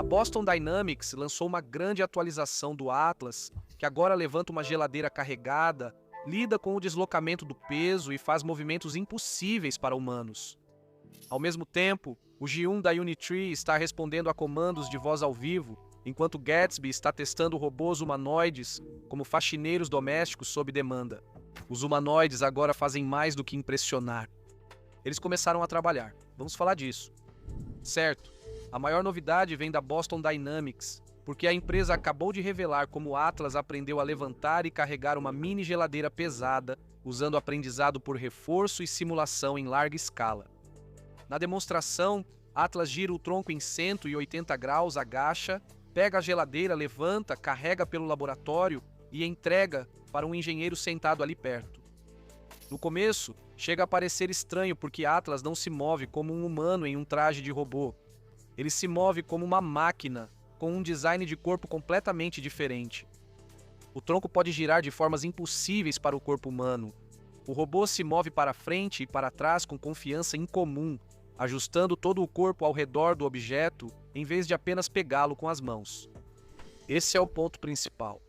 Boston Dynamics lançou uma grande atualização do Atlas, que agora levanta uma geladeira carregada, lida com o deslocamento do peso e faz movimentos impossíveis para humanos. Ao mesmo tempo, o G1 da Unitree está respondendo a comandos de voz ao vivo, enquanto Gatsby está testando robôs humanoides como faxineiros domésticos sob demanda. Os humanoides agora fazem mais do que impressionar. Eles começaram a trabalhar. Vamos falar disso. Certo, a maior novidade vem da Boston Dynamics, porque a empresa acabou de revelar como o Atlas aprendeu a levantar e carregar uma mini geladeira pesada, usando aprendizado por reforço e simulação em larga escala. Na demonstração, Atlas gira o tronco em 180 graus, agacha, pega a geladeira, levanta, carrega pelo laboratório e entrega para um engenheiro sentado ali perto. No começo, chega a parecer estranho porque Atlas não se move como um humano em um traje de robô. Ele se move como uma máquina, com um design de corpo completamente diferente. O tronco pode girar de formas impossíveis para o corpo humano. O robô se move para frente e para trás com confiança incomum, ajustando todo o corpo ao redor do objeto, em vez de apenas pegá-lo com as mãos. Esse é o ponto principal.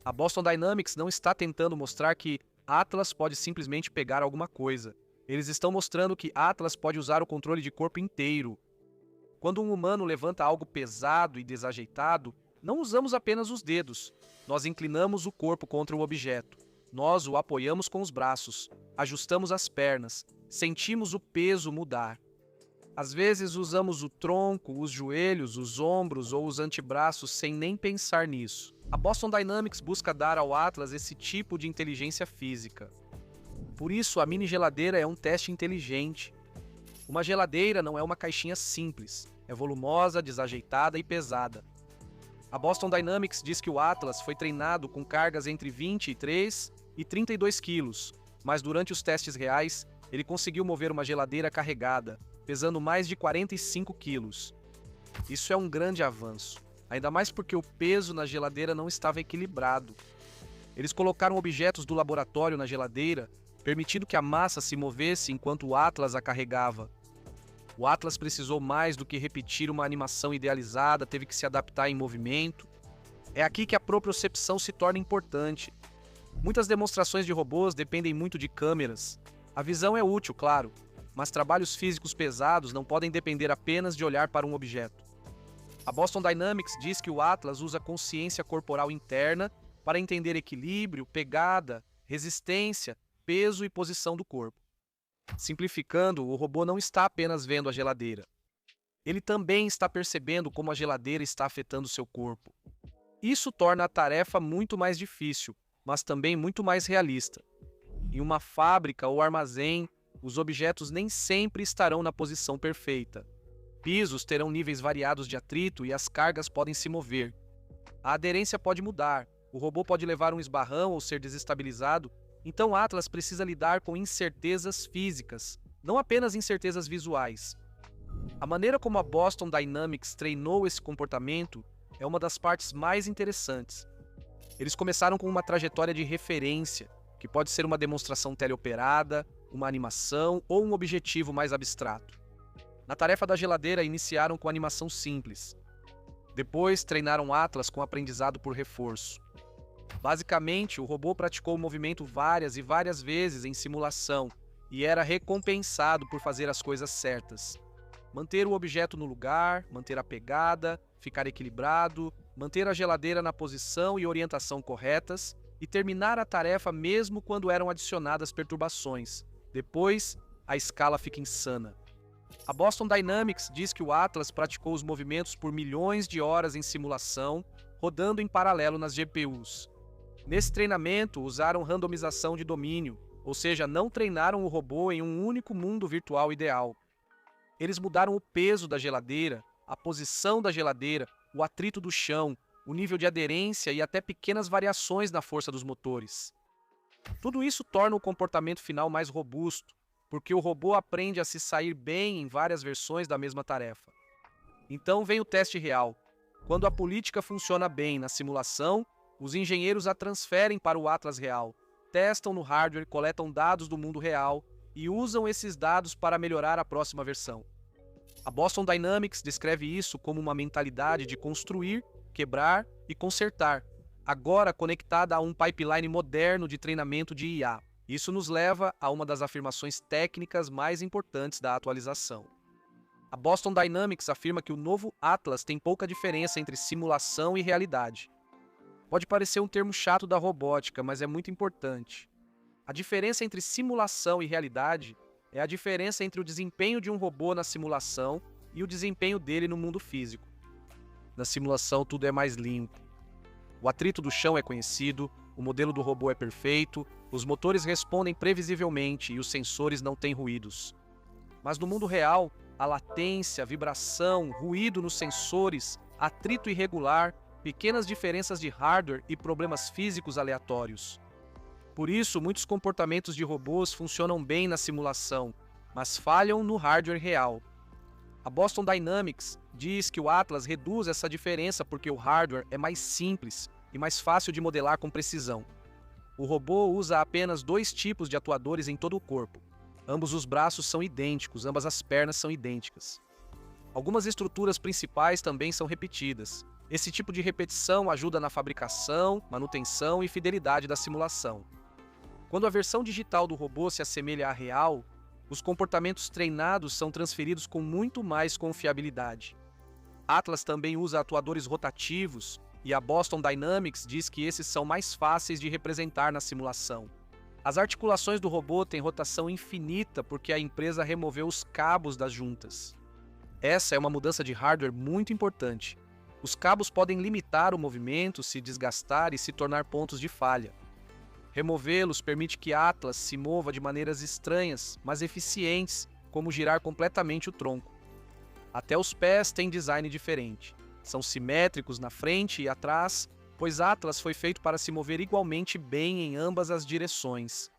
A Boston Dynamics não está tentando mostrar que Atlas pode simplesmente pegar alguma coisa. Eles estão mostrando que Atlas pode usar o controle de corpo inteiro. Quando um humano levanta algo pesado e desajeitado, não usamos apenas os dedos. Nós inclinamos o corpo contra o objeto. Nós o apoiamos com os braços, ajustamos as pernas, sentimos o peso mudar. Às vezes usamos o tronco, os joelhos, os ombros ou os antebraços sem nem pensar nisso. A Boston Dynamics busca dar ao Atlas esse tipo de inteligência física. Por isso, a mini geladeira é um teste inteligente. Uma geladeira não é uma caixinha simples, é volumosa, desajeitada e pesada. A Boston Dynamics diz que o Atlas foi treinado com cargas entre 23 e 32 quilos, mas durante os testes reais, ele conseguiu mover uma geladeira carregada, pesando mais de 45 quilos. Isso é um grande avanço, ainda mais porque o peso na geladeira não estava equilibrado. Eles colocaram objetos do laboratório na geladeira, permitindo que a massa se movesse enquanto o Atlas a carregava. O Atlas precisou mais do que repetir uma animação idealizada, teve que se adaptar em movimento. É aqui que a propriocepção se torna importante. Muitas demonstrações de robôs dependem muito de câmeras. A visão é útil, claro, mas trabalhos físicos pesados não podem depender apenas de olhar para um objeto. A Boston Dynamics diz que o Atlas usa consciência corporal interna para entender equilíbrio, pegada, resistência, peso e posição do corpo. Simplificando, o robô não está apenas vendo a geladeira. Ele também está percebendo como a geladeira está afetando seu corpo. Isso torna a tarefa muito mais difícil, mas também muito mais realista. Em uma fábrica ou armazém, os objetos nem sempre estarão na posição perfeita. Pisos terão níveis variados de atrito e as cargas podem se mover. A aderência pode mudar, o robô pode levar um esbarrão ou ser desestabilizado. Então Atlas precisa lidar com incertezas físicas, não apenas incertezas visuais. A maneira como a Boston Dynamics treinou esse comportamento é uma das partes mais interessantes. Eles começaram com uma trajetória de referência, que pode ser uma demonstração teleoperada, uma animação ou um objetivo mais abstrato. Na tarefa da geladeira, iniciaram com animação simples. Depois, treinaram Atlas com aprendizado por reforço. Basicamente, o robô praticou o movimento várias e várias vezes em simulação e era recompensado por fazer as coisas certas. Manter o objeto no lugar, manter a pegada, ficar equilibrado, manter a geladeira na posição e orientação corretas e terminar a tarefa mesmo quando eram adicionadas perturbações. Depois, a escala fica insana. A Boston Dynamics diz que o Atlas praticou os movimentos por milhões de horas em simulação, rodando em paralelo nas GPUs. Nesse treinamento, usaram randomização de domínio, ou seja, não treinaram o robô em um único mundo virtual ideal. Eles mudaram o peso da geladeira, a posição da geladeira, o atrito do chão, o nível de aderência e até pequenas variações na força dos motores. Tudo isso torna o comportamento final mais robusto, porque o robô aprende a se sair bem em várias versões da mesma tarefa. Então vem o teste real. Quando a política funciona bem na simulação, os engenheiros a transferem para o Atlas real, testam no hardware, coletam dados do mundo real e usam esses dados para melhorar a próxima versão. A Boston Dynamics descreve isso como uma mentalidade de construir, quebrar e consertar, agora conectada a um pipeline moderno de treinamento de IA. Isso nos leva a uma das afirmações técnicas mais importantes da atualização. A Boston Dynamics afirma que o novo Atlas tem pouca diferença entre simulação e realidade. Pode parecer um termo chato da robótica, mas é muito importante. A diferença entre simulação e realidade é a diferença entre o desempenho de um robô na simulação e o desempenho dele no mundo físico. Na simulação, tudo é mais limpo. O atrito do chão é conhecido, o modelo do robô é perfeito, os motores respondem previsivelmente e os sensores não têm ruídos. Mas no mundo real, a latência, vibração, ruído nos sensores, atrito irregular, pequenas diferenças de hardware e problemas físicos aleatórios. Por isso, muitos comportamentos de robôs funcionam bem na simulação, mas falham no hardware real. A Boston Dynamics diz que o Atlas reduz essa diferença porque o hardware é mais simples e mais fácil de modelar com precisão. O robô usa apenas 2 tipos de atuadores em todo o corpo. Ambos os braços são idênticos, ambas as pernas são idênticas. Algumas estruturas principais também são repetidas. Esse tipo de repetição ajuda na fabricação, manutenção e fidelidade da simulação. Quando a versão digital do robô se assemelha à real, os comportamentos treinados são transferidos com muito mais confiabilidade. Atlas também usa atuadores rotativos e a Boston Dynamics diz que esses são mais fáceis de representar na simulação. As articulações do robô têm rotação infinita porque a empresa removeu os cabos das juntas. Essa é uma mudança de hardware muito importante. Os cabos podem limitar o movimento, se desgastar e se tornar pontos de falha. Removê-los permite que Atlas se mova de maneiras estranhas, mas eficientes, como girar completamente o tronco. Até os pés têm design diferente. São simétricos na frente e atrás, pois Atlas foi feito para se mover igualmente bem em ambas as direções.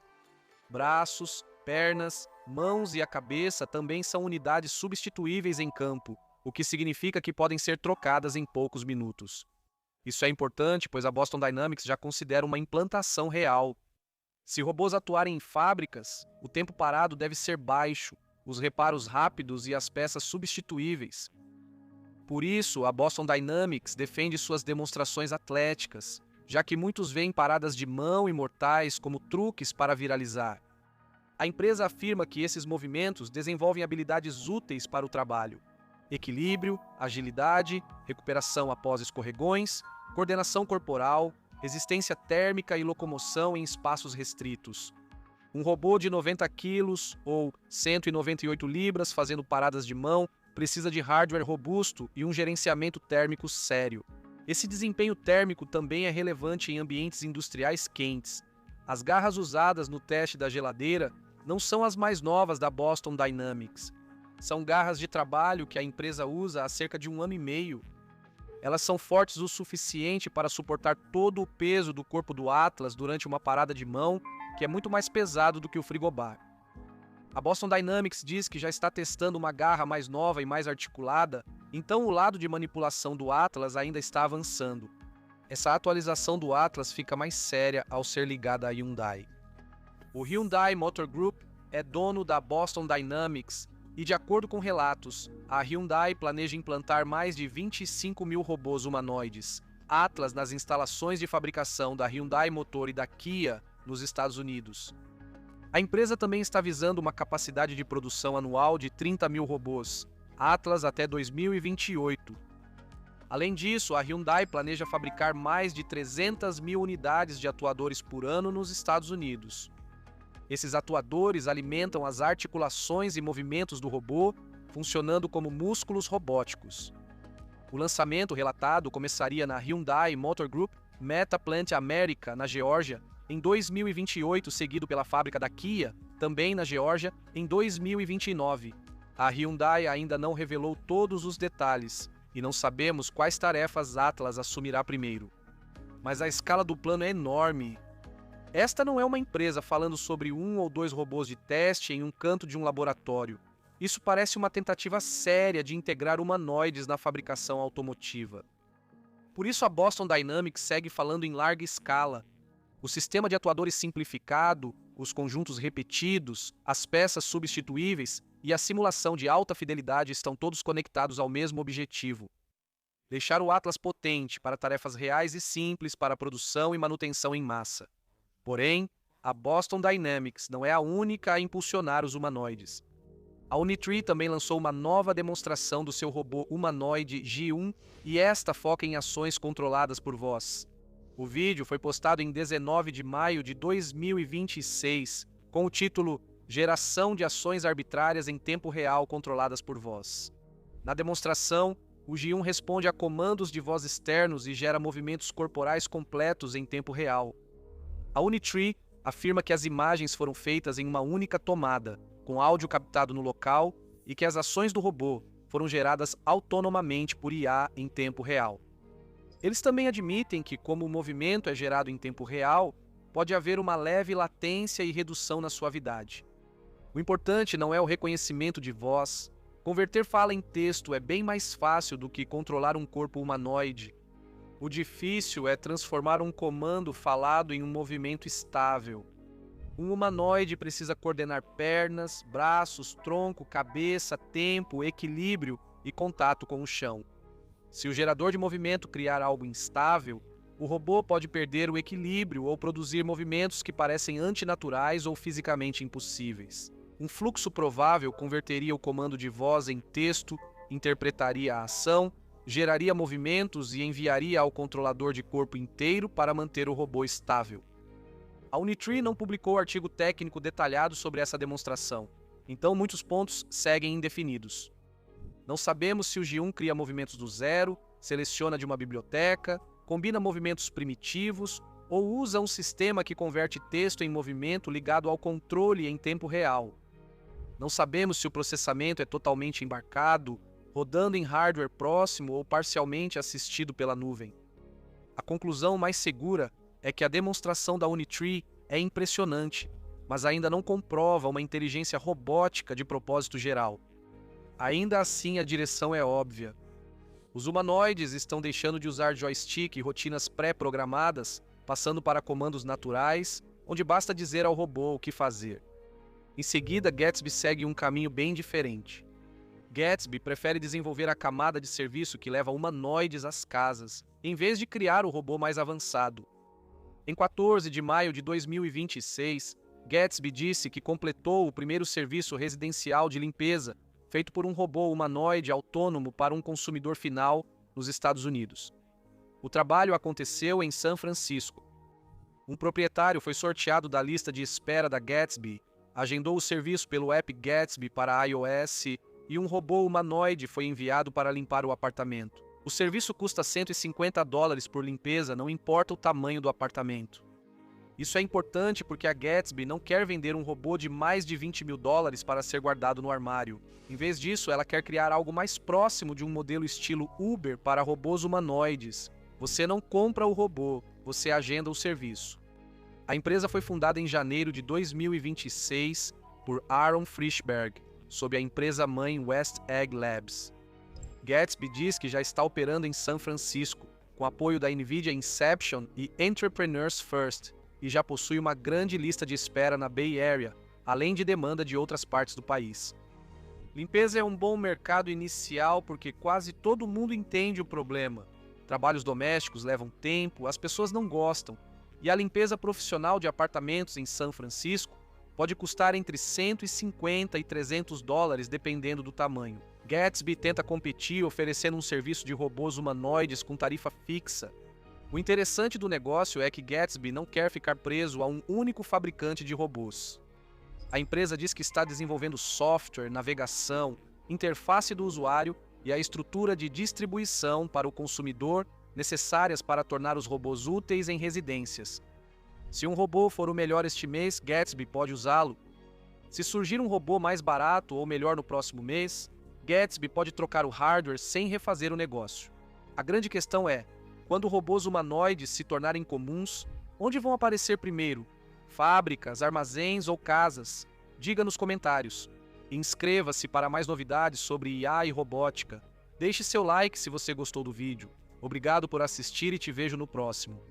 Braços, pernas, mãos e a cabeça também são unidades substituíveis em campo, o que significa que podem ser trocadas em poucos minutos. Isso é importante, pois a Boston Dynamics já considera uma implantação real. Se robôs atuarem em fábricas, o tempo parado deve ser baixo, os reparos rápidos e as peças substituíveis. Por isso, a Boston Dynamics defende suas demonstrações atléticas, já que muitos veem paradas de mão e mortais como truques para viralizar. A empresa afirma que esses movimentos desenvolvem habilidades úteis para o trabalho: equilíbrio, agilidade, recuperação após escorregões, coordenação corporal, resistência térmica e locomoção em espaços restritos. Um robô de 90 quilos ou 198 libras fazendo paradas de mão precisa de hardware robusto e um gerenciamento térmico sério. Esse desempenho térmico também é relevante em ambientes industriais quentes. As garras usadas no teste da geladeira não são as mais novas da Boston Dynamics. São garras de trabalho que a empresa usa há cerca de 1 ano e meio. Elas são fortes o suficiente para suportar todo o peso do corpo do Atlas durante uma parada de mão, que é muito mais pesado do que o frigobar. A Boston Dynamics diz que já está testando uma garra mais nova e mais articulada, então o lado de manipulação do Atlas ainda está avançando. Essa atualização do Atlas fica mais séria ao ser ligada à Hyundai. O Hyundai Motor Group é dono da Boston Dynamics e, de acordo com relatos, a Hyundai planeja implantar mais de 25 mil robôs humanoides Atlas nas instalações de fabricação da Hyundai Motor e da Kia nos Estados Unidos. A empresa também está visando uma capacidade de produção anual de 30 mil robôs Atlas até 2028. Além disso, a Hyundai planeja fabricar mais de 300 mil unidades de atuadores por ano nos Estados Unidos. Esses atuadores alimentam as articulações e movimentos do robô, funcionando como músculos robóticos. O lançamento relatado começaria na Hyundai Motor Group Meta Plant America, na Geórgia, em 2028, seguido pela fábrica da Kia, também na Geórgia, em 2029. A Hyundai ainda não revelou todos os detalhes e não sabemos quais tarefas Atlas assumirá primeiro. Mas a escala do plano é enorme. Esta não é uma empresa falando sobre 1 ou 2 robôs de teste em um canto de um laboratório. Isso parece uma tentativa séria de integrar humanoides na fabricação automotiva. Por isso a Boston Dynamics segue falando em larga escala. O sistema de atuadores simplificado, os conjuntos repetidos, as peças substituíveis e a simulação de alta fidelidade estão todos conectados ao mesmo objetivo: deixar o Atlas potente para tarefas reais e simples para produção e manutenção em massa. Porém, a Boston Dynamics não é a única a impulsionar os humanoides. A Unitree também lançou uma nova demonstração do seu robô humanoide G1 e esta foca em ações controladas por voz. O vídeo foi postado em 19 de maio de 2026, com o título Geração de ações arbitrárias em tempo real controladas por voz. Na demonstração, o G1 responde a comandos de voz externos e gera movimentos corporais completos em tempo real. A Unitree afirma que as imagens foram feitas em uma única tomada, com áudio captado no local, e que as ações do robô foram geradas autonomamente por IA em tempo real. Eles também admitem que, como o movimento é gerado em tempo real, pode haver uma leve latência e redução na suavidade. O importante não é o reconhecimento de voz. Converter fala em texto é bem mais fácil do que controlar um corpo humanoide. O difícil é transformar um comando falado em um movimento estável. Um humanoide precisa coordenar pernas, braços, tronco, cabeça, tempo, equilíbrio e contato com o chão. Se o gerador de movimento criar algo instável, o robô pode perder o equilíbrio ou produzir movimentos que parecem antinaturais ou fisicamente impossíveis. Um fluxo provável converteria o comando de voz em texto, interpretaria a ação, geraria movimentos e enviaria ao controlador de corpo inteiro para manter o robô estável. A Unitree não publicou artigo técnico detalhado sobre essa demonstração, então muitos pontos seguem indefinidos. Não sabemos se o G1 cria movimentos do zero, seleciona de uma biblioteca, combina movimentos primitivos ou usa um sistema que converte texto em movimento ligado ao controle em tempo real. Não sabemos se o processamento é totalmente embarcado, rodando em hardware próximo ou parcialmente assistido pela nuvem. A conclusão mais segura é que a demonstração da Unitree é impressionante, mas ainda não comprova uma inteligência robótica de propósito geral. Ainda assim, a direção é óbvia. Os humanoides estão deixando de usar joystick e rotinas pré-programadas, passando para comandos naturais, onde basta dizer ao robô o que fazer. Em seguida, Gatsby segue um caminho bem diferente. Gatsby prefere desenvolver a camada de serviço que leva humanoides às casas, em vez de criar o robô mais avançado. Em 14 de maio de 2026, Gatsby disse que completou o primeiro serviço residencial de limpeza feito por um robô humanoide autônomo para um consumidor final nos Estados Unidos. O trabalho aconteceu em São Francisco. Um proprietário foi sorteado da lista de espera da Gatsby, agendou o serviço pelo app Gatsby para iOS e um robô humanoide foi enviado para limpar o apartamento. O serviço custa $150 por limpeza, não importa o tamanho do apartamento. Isso é importante porque a Gatsby não quer vender um robô de mais de $20 mil para ser guardado no armário. Em vez disso, ela quer criar algo mais próximo de um modelo estilo Uber para robôs humanoides. Você não compra o robô, você agenda o serviço. A empresa foi fundada em janeiro de 2026 por Aaron Frischberg, sob a empresa-mãe West Egg Labs. Gatsby diz que já está operando em São Francisco, com apoio da NVIDIA Inception e Entrepreneurs First, e já possui uma grande lista de espera na Bay Area, além de demanda de outras partes do país. Limpeza é um bom mercado inicial porque quase todo mundo entende o problema. Trabalhos domésticos levam tempo, as pessoas não gostam, e a limpeza profissional de apartamentos em São Francisco pode custar entre $150 e $300 dependendo do tamanho. Gatsby tenta competir oferecendo um serviço de robôs humanoides com tarifa fixa. O interessante do negócio é que Gatsby não quer ficar preso a um único fabricante de robôs. A empresa diz que está desenvolvendo software, navegação, interface do usuário e a estrutura de distribuição para o consumidor necessárias para tornar os robôs úteis em residências. Se um robô for o melhor este mês, Gatsby pode usá-lo. Se surgir um robô mais barato ou melhor no próximo mês, Gatsby pode trocar o hardware sem refazer o negócio. A grande questão é, quando robôs humanoides se tornarem comuns, onde vão aparecer primeiro? Fábricas, armazéns ou casas? Diga nos comentários. Inscreva-se para mais novidades sobre IA e robótica. Deixe seu like se você gostou do vídeo. Obrigado por assistir e te vejo no próximo.